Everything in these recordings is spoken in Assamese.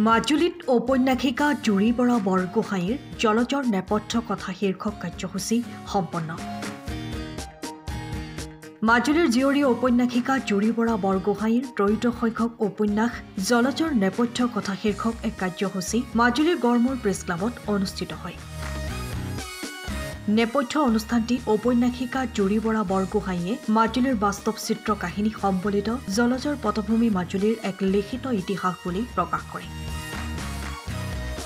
মাজুলীত ঔপন্যাসিকা জুৰি বৰা বৰগোহাঁইৰ জলজৰ নেপথ্য কথা শীৰ্ষক কাৰ্যসূচী সম্পন্ন। মাজুলীৰ জীয়ৰী ঔপন্যাসিকা জুৰি বৰা বৰগোহাঁইৰ ত্ৰয়োদশ সংখ্যক উপন্যাস জলজৰ নেপথ্য কথা শীৰ্ষক এক কাৰ্যসূচী মাজুলীৰ গড়মূৰ প্ৰেছ ক্লাবত অনুষ্ঠিত হয়। নেপথ্য অনুষ্ঠানটি ঔপন্যাসিকা জুৰি বৰা বৰগোহাঁইয়ে মাজুলীৰ বাস্তৱ চিত্ৰ কাহিনী সম্বলিত জলজৰ পটভূমি মাজুলীৰ এক লিখিত ইতিহাস বুলি প্ৰকাশ কৰে।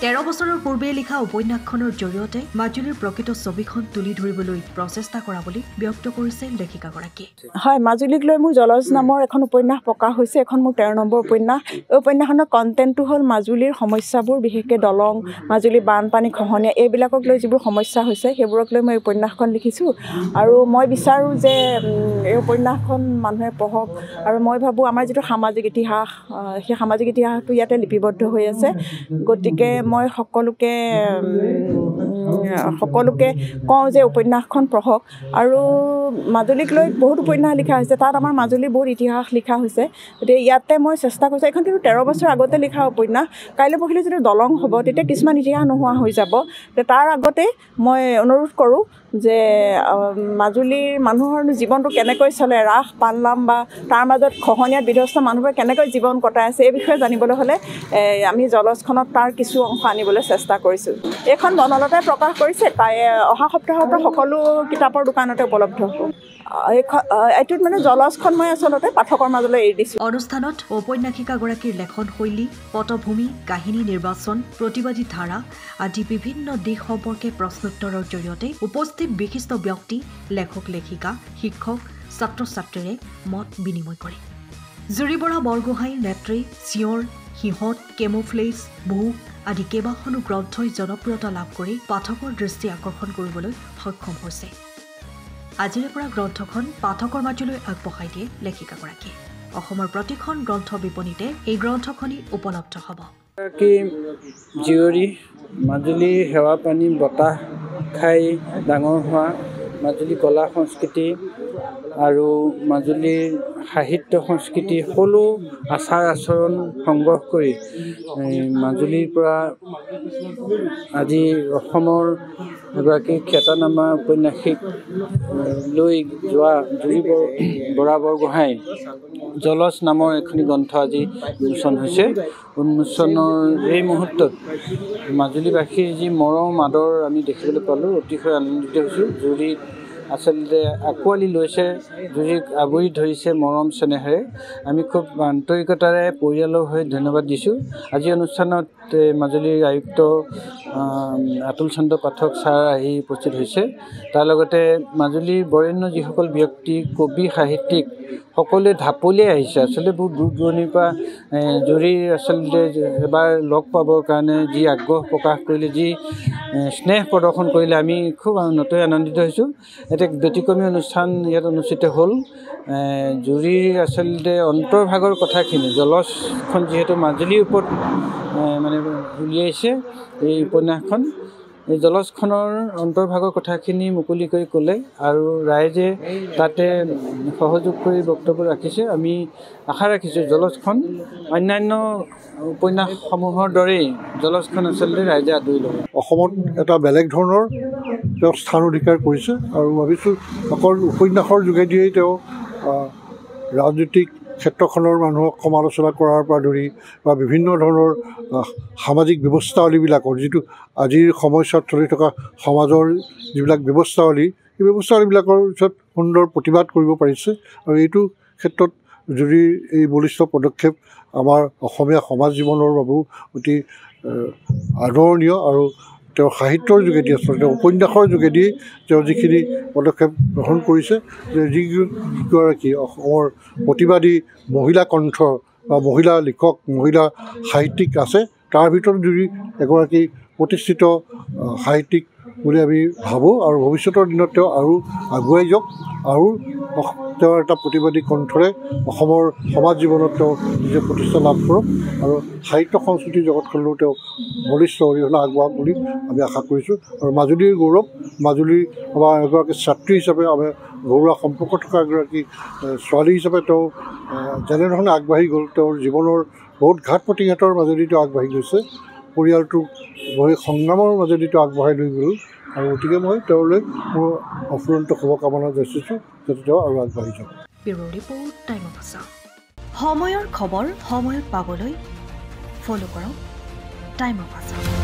13 বছৰৰ পূৰ্বে লিখা উপন্যাসখনৰ জৰিয়তে মাজুলীৰ প্ৰকৃত ছবিখন তুলি ধৰিবলৈ প্ৰচেষ্টা কৰা বুলি ব্যক্ত কৰিছে লেখিকাগৰাকীয়ে। হয়, মাজুলীক লৈ মোৰ জলজ নামৰ এখন উপন্যাস প্ৰকাশ হৈছে। এখন মোৰ 13 নম্বৰ উপন্যাস। এই উপন্যাসখনৰ কণ্টেণ্টটো হ'ল মাজুলীৰ সমস্যাবোৰ, বিশেষকৈ দলং, মাজুলী বানপানী, খহনীয়া, এইবিলাকক লৈ যিবোৰ সমস্যা হৈছে সেইবোৰক লৈ মই উপন্যাসখন লিখিছোঁ। আৰু মই বিচাৰোঁ যে এই উপন্যাসখন মানুহে পঢ়ক। আৰু মই ভাবোঁ আমাৰ যিটো সামাজিক ইতিহাস, সেই সামাজিক ইতিহাসটো ইয়াতে লিপিবদ্ধ হৈ আছে। গতিকে মই সকলোকে কওঁ যে উপন্যাসখন পঢ়ক। আৰু মাজুলীক লৈ বহুত উপন্যাস লিখা হৈছে, তাত আমাৰ মাজুলীৰ বহুত ইতিহাস লিখা হৈছে। গতিকে ইয়াতে মই চেষ্টা কৰিছোঁ, এইখন কিন্তু 13 বছৰ আগতে লিখা উপন্যাস। কাইলৈ পঢ়িলে যদি দলং হ'ব তেতিয়া কিছুমান ইতিহাস নোহোৱা হৈ যাব। তাৰ আগতে মই অনুৰোধ কৰোঁ যে মাজুলীৰ মানুহৰ জীৱনটো কেনেকৈ চলে, ৰাস পালনাম বা তাৰ মাজত খহনীয়াত বিধ্বস্ত মানুহবোৰে কেনেকৈ জীৱন কটাই আছে, এই বিষয়ে জানিবলৈ হ'লে আমি জলজখনত তাৰ কিছু অংশ আনিবলৈ চেষ্টা কৰিছোঁ। এইখন বনলতাই প্ৰকাশ কৰিছে, তাই অহা সপ্তাহৰ পৰা সকলো কিতাপৰ দোকানতে উপলব্ধ হ'ব। এইটোত মানে জলজখন মই আচলতে পাঠকৰ মাজলৈ এৰি দিছোঁ। অনুষ্ঠানত ঔপন্যাসিকাগৰাকীৰ লেখন শৈলী, পটভূমি, কাহিনী নিৰ্বাচন, প্ৰতিবাদী ধাৰা আদি বিভিন্ন দিশ সম্পৰ্কে প্ৰশ্নোত্তৰৰ জৰিয়তে উপস্থিত বিশিষ্ট ব্যক্তি, লেখক লেখিকা, শিক্ষক, ছাত্ৰ ছাত্ৰীৰে মত বিনিময় কৰে। জুৰি বৰা বৰগোহাঁইৰ নেত্ৰী চিঞৰ, সিহঁত, কেমোফ্লেজ, ভোক আদি কেইবাখনো গ্ৰন্থই জনপ্ৰিয়তা লাভ কৰি পাঠকৰ দৃষ্টি আকৰ্ষণ কৰিবলৈ সক্ষম হৈছে। আজিৰে পৰা গ্ৰন্থখন পাঠকৰ মাজলৈ আগবঢ়াই দিয়ে লেখিকাগৰাকীয়ে। অসমৰ প্ৰতিখন গ্ৰন্থ বিপণীতে এই গ্ৰন্থখনি উপলব্ধ হ'ব। জীয়ৰী মাজুলী সেৱা পানী বতাহ খাই ডাঙৰ হোৱা, মাজুলী কলা সংস্কৃতি আৰু মাজুলীৰ সাহিত্য সংস্কৃতি সকলো আচাৰ আচৰণ সংগ্ৰহ কৰি মাজুলীৰ পৰা আজি অসমৰ এগৰাকী খ্যাতনামা উপন্যাসিক লৈ যোৱা জুৰি বৰা বৰগোহাঁই জলজ নামৰ এখনি গ্ৰন্থ আজি উন্মোচন হৈছে। উন্মোচনৰ এই মুহূৰ্তত মাজুলীবাসীৰ যি মৰম আদৰ আমি দেখিবলৈ পালোঁ, অতিশয় আনন্দিত হৈছোঁ। জুৰি আচলতে আঁকোৱালি লৈছে, জুৰিক আৱৰি ধৰিছে মৰম চেনেহেৰে। আমি খুব আন্তৰিকতাৰে পৰিয়ালৰ হৈ ধন্যবাদ দিছোঁ। আজি অনুষ্ঠানত মাজুলীৰ আয়ুক্ত আতুল চন্দ্ৰ পাঠক ছাৰ আহি উপস্থিত হৈছে। তাৰ লগতে মাজুলীৰ বৰেণ্য যিসকল ব্যক্তি, কবি, সাহিত্যিক সকলোৱে ঢাপলিয়াই আহিছে। আচলতে বহুত দূৰ দূৰণিৰ পৰা জুৰি আচলতে এবাৰ লগ পাবৰ কাৰণে যি আগ্ৰহ প্ৰকাশ কৰিলে, যি স্নেহ প্ৰদৰ্শন কৰিলে, আমি খুব নথৈ আনন্দিত হৈছোঁ। এটা ব্যতিক্ৰমী অনুষ্ঠান ইয়াত অনুষ্ঠিত হ'ল। জুৰিৰ আচলতে অন্তৰ্ভাগৰ কথাখিনি, জলজখন যিহেতু মাজুলীৰ ওপৰত মানে উলিয়াইছে এই উপন্যাসখন, এই জলজখনৰ অন্তৰ্ভাগৰ কথাখিনি মুকলি কৰি ক'লে আৰু ৰাইজে তাতে সহযোগ কৰি বক্তব্য ৰাখিছে। আমি আশা ৰাখিছোঁ জলজখন অন্যান্য উপন্যাসসমূহৰ দৰেই জলজখন আচলতে ৰাইজে আদৰি ল'ব। অসমত এটা বেলেগ ধৰণৰ তেওঁ স্থান অধিকাৰ কৰিছে আৰু ভাবিছোঁ অকল উপন্যাসৰ যোগেদিয়েই তেওঁ ৰাজনৈতিক ক্ষেত্ৰখনৰ মানুহক সমালোচনা কৰাৰ পৰা ধৰি বা বিভিন্ন ধৰণৰ সামাজিক ব্যৱস্থাৱলীবিলাকৰ যিটো আজিৰ সময়ছোৱাত চলি থকা সমাজৰ যিবিলাক ব্যৱস্থাৱলী, এই ব্যৱস্থাৱলীবিলাকৰ ওচৰত সুন্দৰ প্ৰতিবাদ কৰিব পাৰিছে। আৰু এইটো ক্ষেত্ৰত যদি এই বলিষ্ঠ পদক্ষেপ আমাৰ অসমীয়া সমাজ জীৱনৰ বাবেও অতি আদৰণীয়। আৰু তেওঁ সাহিত্যৰ যোগেদি আচলতে উপন্যাসৰ যোগেদি তেওঁ যিখিনি পদক্ষেপ গ্ৰহণ কৰিছে, যে যিগৰাকী অসমৰ প্ৰতিবাদী মহিলা কণ্ঠ বা মহিলা লিখক, মহিলা সাহিত্যিক আছে, তাৰ ভিতৰত যদি এগৰাকী প্ৰতিষ্ঠিত সাহিত্যিক বুলি আমি ভাবোঁ। আৰু ভৱিষ্যতৰ দিনত তেওঁ আৰু আগুৱাই যাওক আৰু তেওঁৰ এটা প্ৰতিবাদী কণ্ঠৰে অসমৰ সমাজ জীৱনত তেওঁ নিজে প্ৰতিষ্ঠা লাভ কৰক আৰু সাহিত্য সংস্কৃতিৰ জগতখনলৈও তেওঁ বলিষ্ঠ অৰিহণা আগবঢ়াওক বুলি আমি আশা কৰিছোঁ। আৰু মাজুলীৰ গৌৰৱ, মাজুলীৰ আমাৰ এগৰাকী ছাত্ৰী হিচাপে আমি ঘৰুৱা সম্পৰ্ক থকা এগৰাকী ছোৱালী হিচাপে তেওঁ যেনেধৰণে আগবাঢ়ি গ'ল, তেওঁৰ জীৱনৰ বহুত ঘাট প্ৰতিঘাতৰ মাজেদি তেওঁ আগবাঢ়ি গৈছে, পৰিয়ালটোক বহু সংগ্ৰামৰ মাজেদি তেওঁ আগবঢ়াই লৈ গ'ল। আৰু গতিকে মই তেওঁলৈ মোৰ অফুৰন্ত শুভকামনা যাচিছোঁ যাতে তেওঁ আৰু আগবাঢ়ি যাওক। Bureau report, time of Assam. সময়ৰ খবৰ সময়ত পাবলৈ ফ'ল' কৰক টাইম অফ আছাম।